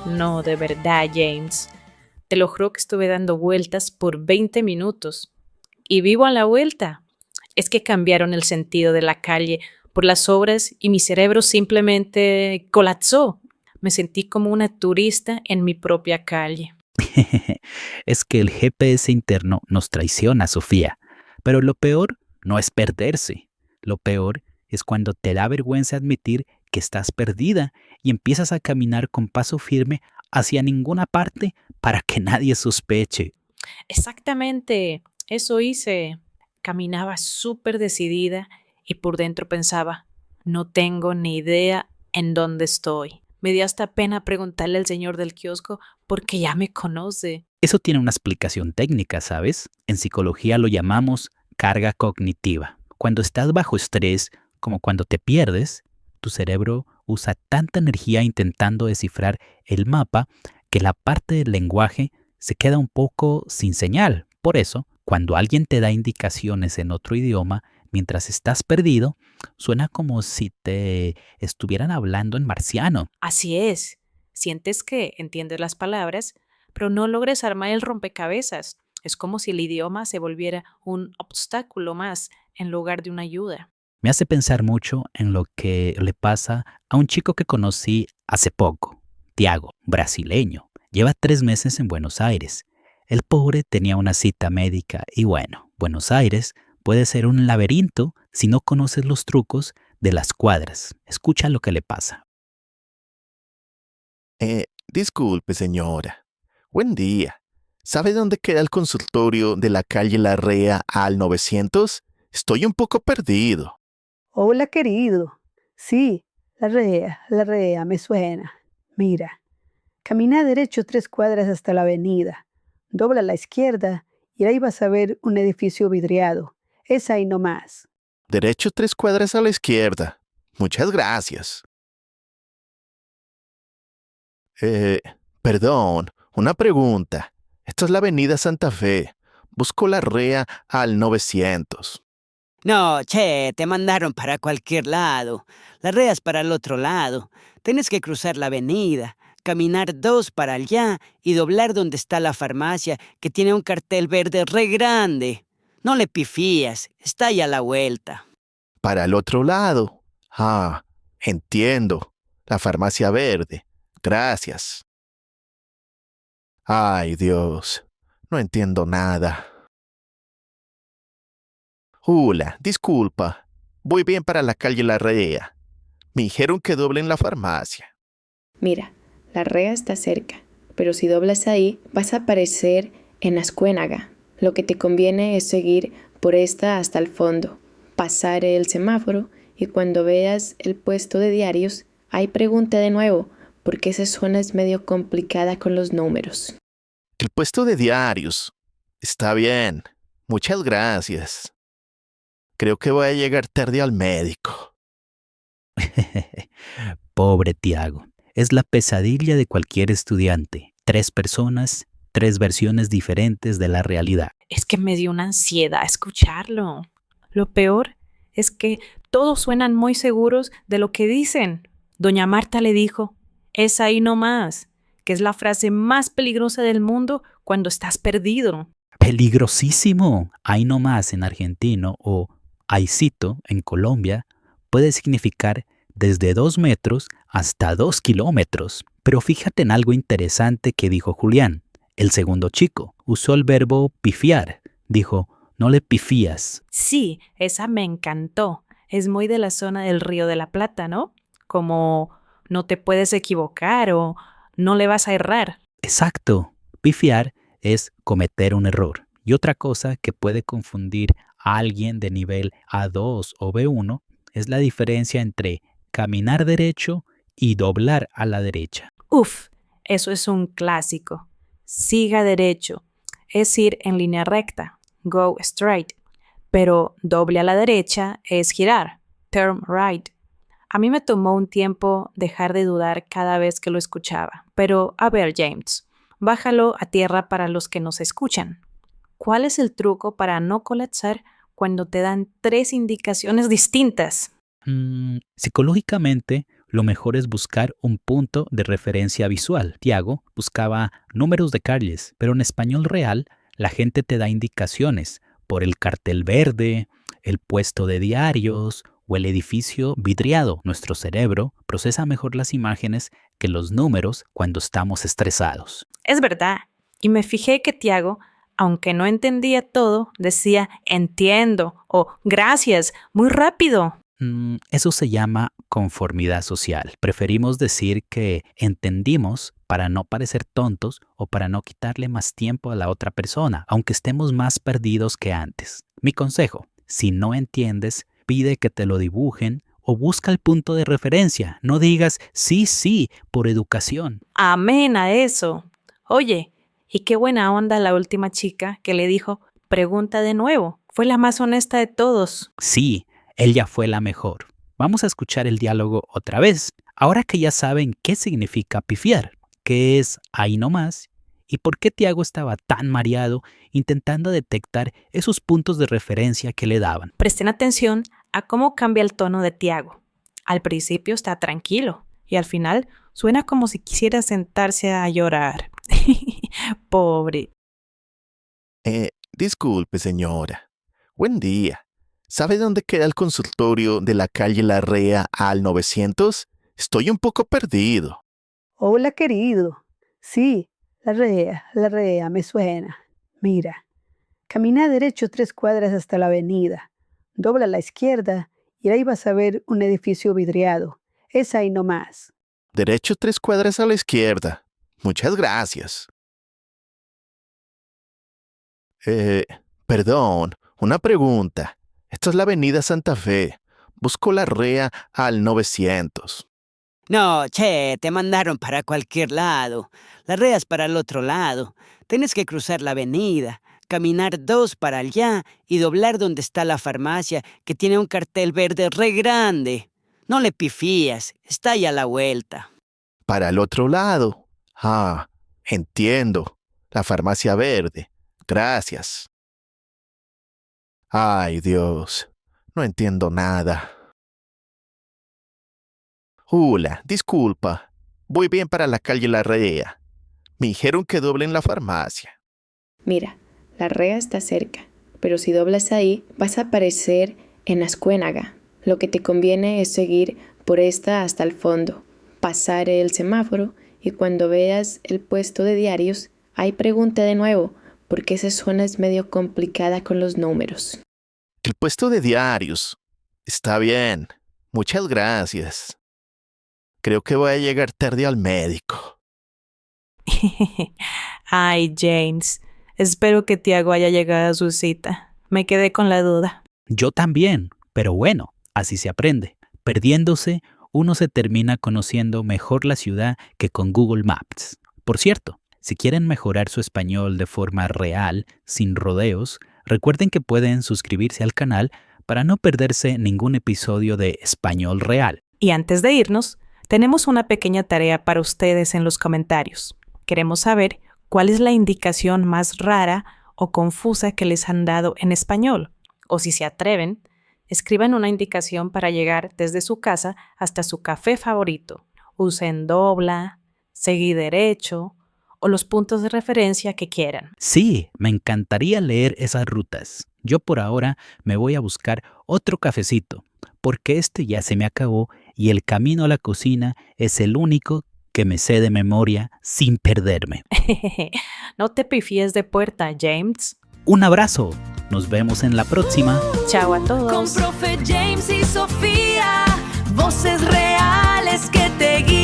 No, de verdad, James. Te lo juro que estuve dando vueltas por 20 minutos. Y vivo a la vuelta. Es que cambiaron el sentido de la calle por las obras y mi cerebro simplemente colapsó. Me sentí como una turista en mi propia calle. Es que el GPS interno nos traiciona, Sofía. Pero lo peor no es perderse. Lo peor es cuando te da vergüenza admitir que estás perdida y empiezas a caminar con paso firme hacia ninguna parte para que nadie sospeche. Exactamente, eso hice. Caminaba súper decidida y por dentro pensaba, no tengo ni idea en dónde estoy. Me dio hasta pena preguntarle al señor del kiosco porque ya me conoce. Eso tiene una explicación técnica, ¿sabes? En psicología lo llamamos carga cognitiva. Cuando estás bajo estrés, como cuando te pierdes, tu cerebro usa tanta energía intentando descifrar el mapa que la parte del lenguaje se queda un poco sin señal. Por eso, cuando alguien te da indicaciones en otro idioma mientras estás perdido, suena como si te estuvieran hablando en marciano. Así es, sientes que entiendes las palabras, pero no logres armar el rompecabezas. Es como si el idioma se volviera un obstáculo más en lugar de una ayuda. Me hace pensar mucho en lo que le pasa a un chico que conocí hace poco, Tiago, brasileño. Lleva 3 meses en Buenos Aires. El pobre tenía una cita médica y bueno, Buenos Aires puede ser un laberinto si no conoces los trucos de las cuadras. Escucha lo que le pasa. Disculpe, señora. Buen día. ¿Sabe dónde queda el consultorio de la calle Larrea al 900? Estoy un poco perdido. Hola, querido. Sí, la rea, me suena. Mira, camina derecho 3 cuadras hasta la avenida. Dobla a la izquierda y ahí vas a ver un edificio vidriado. Es ahí nomás. Derecho 3 cuadras a la izquierda. Muchas gracias. Eh, Perdón, una pregunta. Esta es la avenida Santa Fe. Busco Larrea al 900. No, che, te mandaron para cualquier lado. La reas para el otro lado. Tienes que cruzar la avenida, caminar 2 para allá y doblar donde está la farmacia, que tiene un cartel verde re grande. No le pifías, está ahí a la vuelta. Para el otro lado. Ah, entiendo. La farmacia verde. Gracias. Ay, Dios. No entiendo nada. Hola, disculpa. Voy bien para la calle Larrea. Me dijeron que doble en la farmacia. Mira, la rea está cerca, pero si doblas ahí vas a aparecer en Azcuénaga. Lo que te conviene es seguir por esta hasta el fondo, pasar el semáforo y cuando veas el puesto de diarios, ahí pregunta de nuevo, porque esa zona es medio complicada con los números. El puesto de diarios. Está bien. Muchas gracias. Creo que voy a llegar tarde al médico. Pobre Tiago. Es la pesadilla de cualquier estudiante. 3 personas, 3 versiones diferentes de la realidad. Es que me dio una ansiedad escucharlo. Lo peor es que todos suenan muy seguros de lo que dicen. Doña Marta le dijo, es ahí nomás, que es la frase más peligrosa del mundo cuando estás perdido. Peligrosísimo. Ahí nomás en argentino o aicito en Colombia puede significar desde 2 metros hasta 2 kilómetros. Pero fíjate en algo interesante que dijo Julián. El segundo chico usó el verbo pifiar. Dijo, no le pifías. Sí, esa me encantó. Es muy de la zona del Río de la Plata, ¿no? Como no te puedes equivocar o no le vas a errar. Exacto. Pifiar es cometer un error. Y otra cosa que puede confundir a alguien de nivel A2 o B1 es la diferencia entre caminar derecho y doblar a la derecha. Uf, eso es un clásico. Siga derecho. Es ir en línea recta. Go straight. Pero doble a la derecha es girar. Turn right. A mí me tomó un tiempo dejar de dudar cada vez que lo escuchaba. Pero, a ver, James, bájalo a tierra para los que nos escuchan. ¿Cuál es el truco para no colapsar cuando te dan 3 indicaciones distintas? Psicológicamente, lo mejor es buscar un punto de referencia visual. Tiago buscaba números de calles, pero en español real la gente te da indicaciones por el cartel verde, el puesto de diarios o el edificio vidriado. Nuestro cerebro procesa mejor las imágenes que los números cuando estamos estresados. Es verdad. Y me fijé que Tiago, aunque no entendía todo, decía entiendo o gracias, muy rápido. Eso se llama conformidad social. Preferimos decir que entendimos para no parecer tontos o para no quitarle más tiempo a la otra persona, aunque estemos más perdidos que antes. Mi consejo, si no entiendes, pide que te lo dibujen o busca el punto de referencia. No digas sí por educación. Amén a eso. Oye, y qué buena onda la última chica que le dijo, pregunta de nuevo. Fue la más honesta de todos. Sí, ella fue la mejor. Vamos a escuchar el diálogo otra vez. Ahora que ya saben qué significa pifiar, qué es ahí nomás y por qué Tiago estaba tan mareado intentando detectar esos puntos de referencia que le daban. Presten atención a cómo cambia el tono de Tiago. Al principio está tranquilo y al final suena como si quisiera sentarse a llorar. Pobre. Disculpe, señora. Buen día. ¿Sabe dónde queda el consultorio de la calle Larrea al 900? Estoy un poco perdido. Hola, querido. Sí, la rea, me suena. Mira, camina derecho 3 cuadras hasta la avenida. Dobla a la izquierda y ahí vas a ver un edificio vidriado. Es ahí nomás. Derecho 3 cuadras a la izquierda. Muchas gracias. Perdón, una pregunta. Esta es la avenida Santa Fe. Busco Larrea al 900. No, te mandaron para cualquier lado. La Rea es para el otro lado. Tienes que cruzar la avenida, caminar 2 para allá y doblar donde está la farmacia que tiene un cartel verde re grande. No le pifías, está ahí a la vuelta. Para el otro lado. Ah, entiendo. La farmacia verde. Gracias. Ay, Dios. No entiendo nada. Hola, disculpa. Voy bien para la calle Larrea. Me dijeron que doble en la farmacia. Mira, la rea está cerca, pero si doblas ahí vas a aparecer en Ascuénaga. Lo que te conviene es seguir por esta hasta el fondo, pasar el semáforo y cuando veas el puesto de diarios, ahí pregunta de nuevo, porque esa zona es medio complicada con los números. El puesto de diarios. Está bien. Muchas gracias. Creo que voy a llegar tarde al médico. Ay, James. Espero que Tiago haya llegado a su cita. Me quedé con la duda. Yo también, pero bueno, así se aprende. Perdiéndose, uno se termina conociendo mejor la ciudad que con Google Maps. Por cierto, si quieren mejorar su español de forma real, sin rodeos, recuerden que pueden suscribirse al canal para no perderse ningún episodio de Español Real. Y antes de irnos, tenemos una pequeña tarea para ustedes en los comentarios. Queremos saber cuál es la indicación más rara o confusa que les han dado en español. O si se atreven, escriban una indicación para llegar desde su casa hasta su café favorito. Usen dobla, seguí derecho o los puntos de referencia que quieran. Sí, me encantaría leer esas rutas. Yo por ahora me voy a buscar otro cafecito, porque este ya se me acabó y el camino a la cocina es el único que me sé de memoria sin perderme. No te pifies de puerta, James. Un abrazo. Nos vemos en la próxima. Chao a todos. Con Profe James y Sofía, voces reales que te guían.